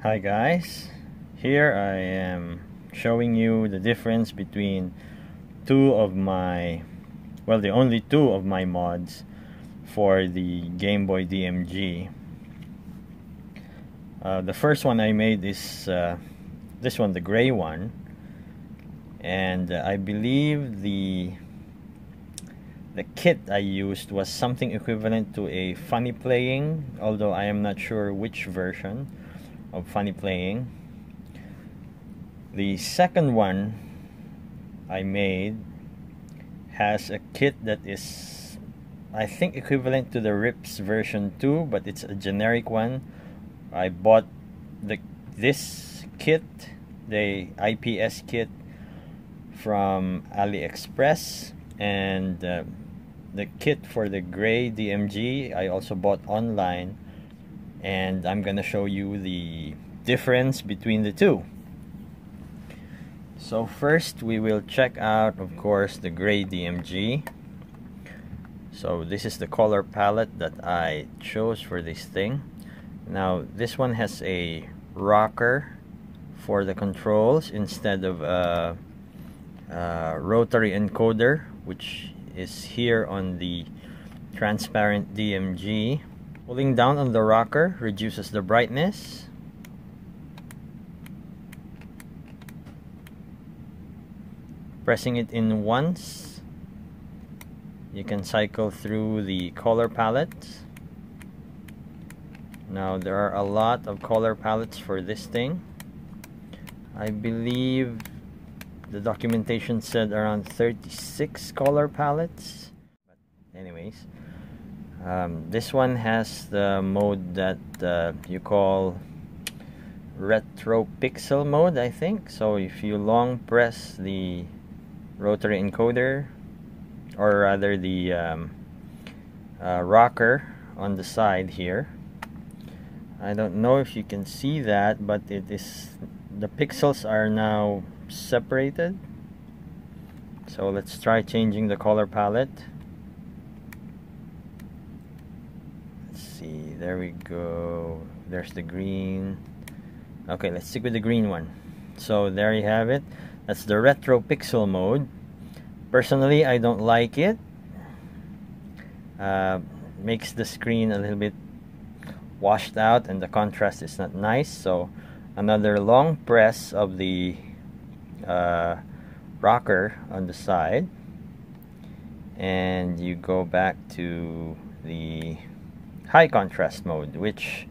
Hi guys, here I am showing you the difference between the only two of my mods for the Gameboy DMG. The first one I made is this one, the gray one, and I believe the kit I used was something equivalent to a Funnyplaying, although I am not sure which version of Funnyplaying. The second one I made has a kit that is, I think, equivalent to the Rips version 2, but it's a generic one. I bought this kit, the IPS kit, from AliExpress, and the kit for the gray DMG I also bought online, and I'm gonna show you the difference between the two. So first we will check out, of course, the gray DMG. So this is the color palette that I chose for this thing. Now this one has a rocker for the controls instead of a rotary encoder, which is here on the transparent DMG. Pulling down on the rocker reduces the brightness. Pressing it in once, you can cycle through the color palettes. Now there are a lot of color palettes for this thing. I believe the documentation said around 36 color palettes. But anyways, this one has the mode that you call retro pixel mode, I think. So if you long press the rotary encoder, or rather the rocker on the side here, I don't know if you can see that, but it is, the pixels are now separated. So let's try changing the color palette. Let's see, there we go. There's the green. Okay, let's stick with the green one. So there you have it. That's the retro pixel mode. Personally, I don't like it. Makes the screen a little bit washed out and the contrast is not nice. So another long press of the rocker on the side, and you go back to the high contrast mode, which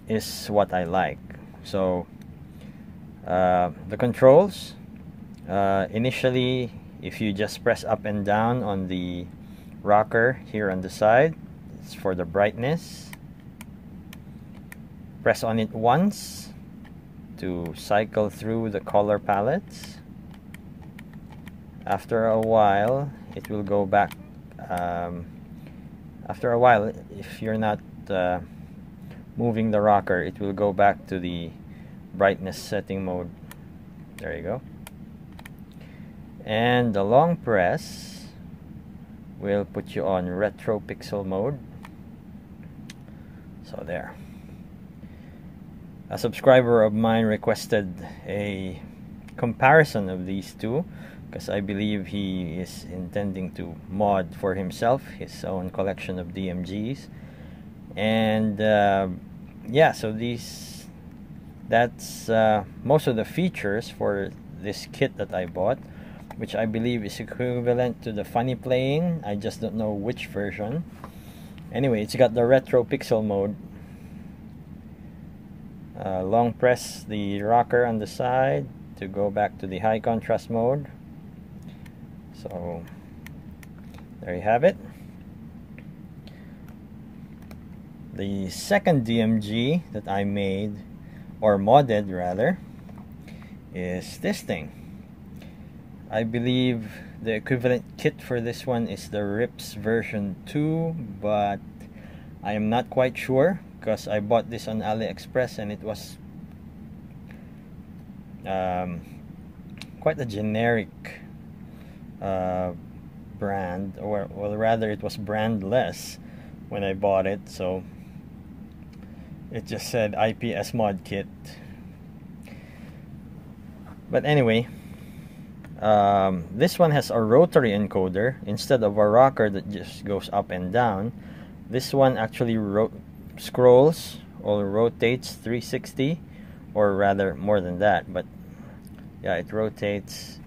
is what I like. So the controls, initially, if you just press up and down on the rocker here on the side, it's for the brightness. Press on it once to cycle through the color palettes. After a while, it will go back. After a while, if you're not moving the rocker, it will go back to the brightness setting mode. There you go. And the long press will put you on retro pixel mode. So there. A subscriber of mine requested a comparison of these two, because I believe he is intending to mod for himself his own collection of DMGs. And yeah, so that's most of the features for this kit that I bought, which I believe is equivalent to the Funnyplaying. I just don't know which version. Anyway, it's got the retro pixel mode. Long press the rocker on the side to go back to the high contrast mode. So there you have it. The second DMG that I made, or modded rather, is this thing. I believe the equivalent kit for this one is the Rips version 2, but I am not quite sure, because I bought this on AliExpress and it was quite a generic brand, or well, rather it was brandless when I bought it. So It just said IPS mod kit. But anyway, this one has a rotary encoder instead of a rocker that just goes up and down. This one actually scrolls or rotates 360, or rather more than that, but yeah, it rotates.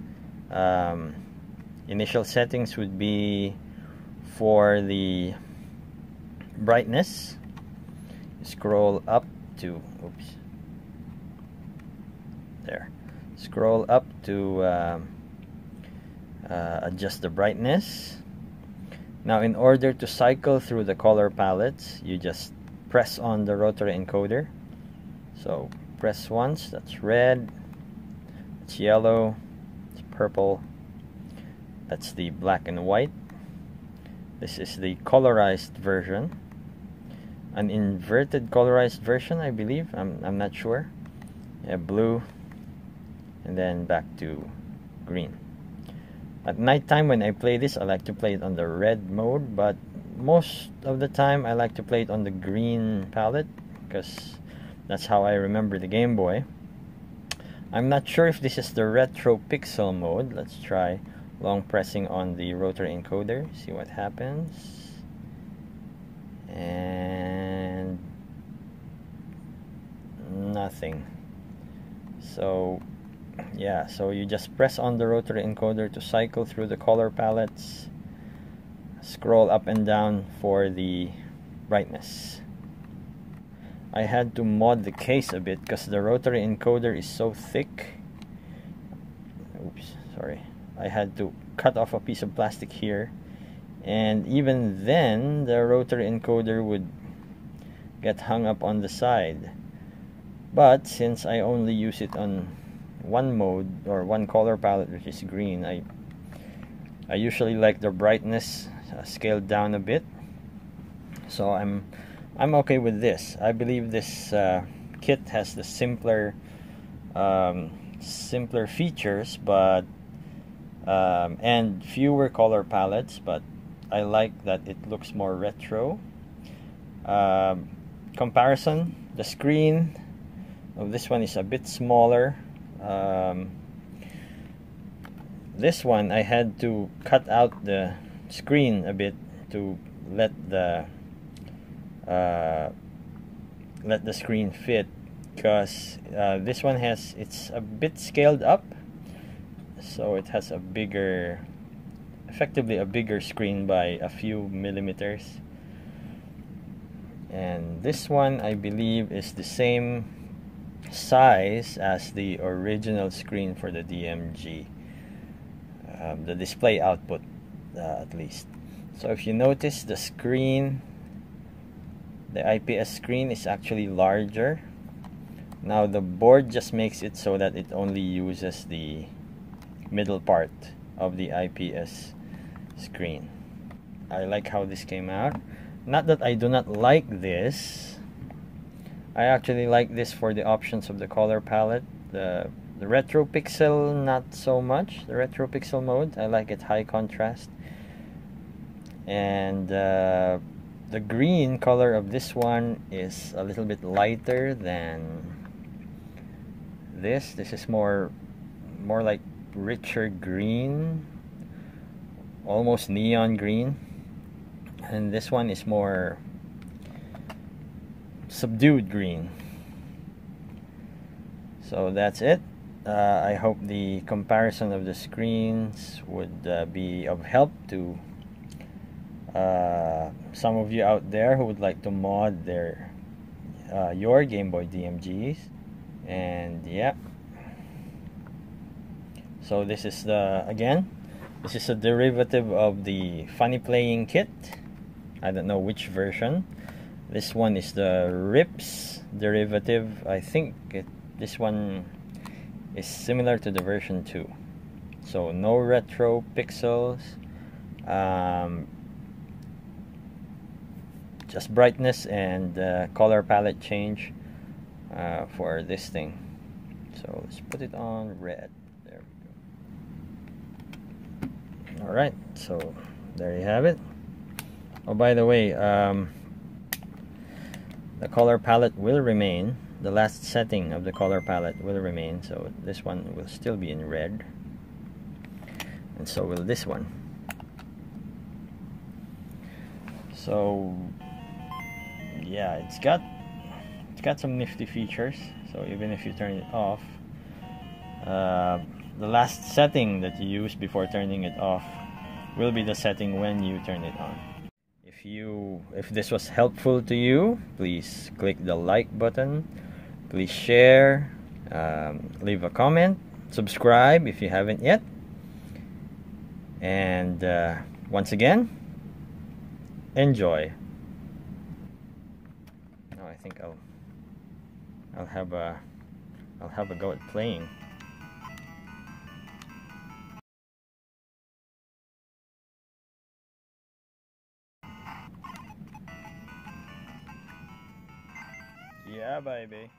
Initial settings would be for the brightness. Scroll up to, oops, there. Scroll up to adjust the brightness. Now, in order to cycle through the color palettes, you just press on the rotary encoder. So press once, that's red, that's yellow, it's purple, that's the black and white. This is the colorized version. An inverted colorized version, I believe. I'm not sure. Yeah, blue, and then back to green. At nighttime when I play this, I like to play it on the red mode, but most of the time I like to play it on the green palette because that's how I remember the Game Boy. I'm not sure if this is the retro pixel mode. Let's try long pressing on the rotary encoder, see what happens. And nothing. So yeah, so you just press on the rotary encoder to cycle through the color palettes, scroll up and down for the brightness. I had to mod the case a bit because the rotary encoder is so thick. Oops, sorry. I had to cut off a piece of plastic here, and even then the rotary encoder would get hung up on the side. But since I only use it on one mode or one color palette, which is green, I usually like the brightness scaled down a bit. So I'm okay with this. I believe this kit has the simpler features, but and fewer color palettes, but I like that it looks more retro. Comparison, the screen of this one is a bit smaller. This one I had to cut out the screen a bit to let the screen fit, because this one it's a bit scaled up, so it has a bigger, effectively a bigger screen by a few millimeters. And this one I believe is the same size as the original screen for the DMG, the display output at least. So if you notice, the screen, the IPS screen is actually larger. Now the board just makes it so that it only uses the middle part of the IPS screen. I like how this came out. Not that I do not like this. I actually like this for the options of the color palette. The retro pixel, not so much. The retro pixel mode, I like it high contrast. And the green color of this one is a little bit lighter than this. This is more like richer green, almost neon green. And this one is more subdued green. So that's it. I hope the comparison of the screens would be of help to some of you out there who would like to mod their your Game Boy DMGs. And yeah, so this is this is a derivative of the Funnyplaying kit. I don't know which version. This one is the RIPS derivative. I think this one is similar to the version 2. So no retro pixels, just brightness and color palette change for this thing. So let's put it on red. There we go. Alright, so there you have it. Oh, by the way, the color palette will remain. The last setting of the color palette will remain, so this one will still be in red, and so will this one. So yeah, it's got some nifty features. So even if you turn it off, the last setting that you use before turning it off will be the setting when you turn it on. If this was helpful to you, please click the like button, please share, leave a comment, subscribe if you haven't yet, and once again, enjoy. Now I think I'll have a go at playing. Yeah, baby.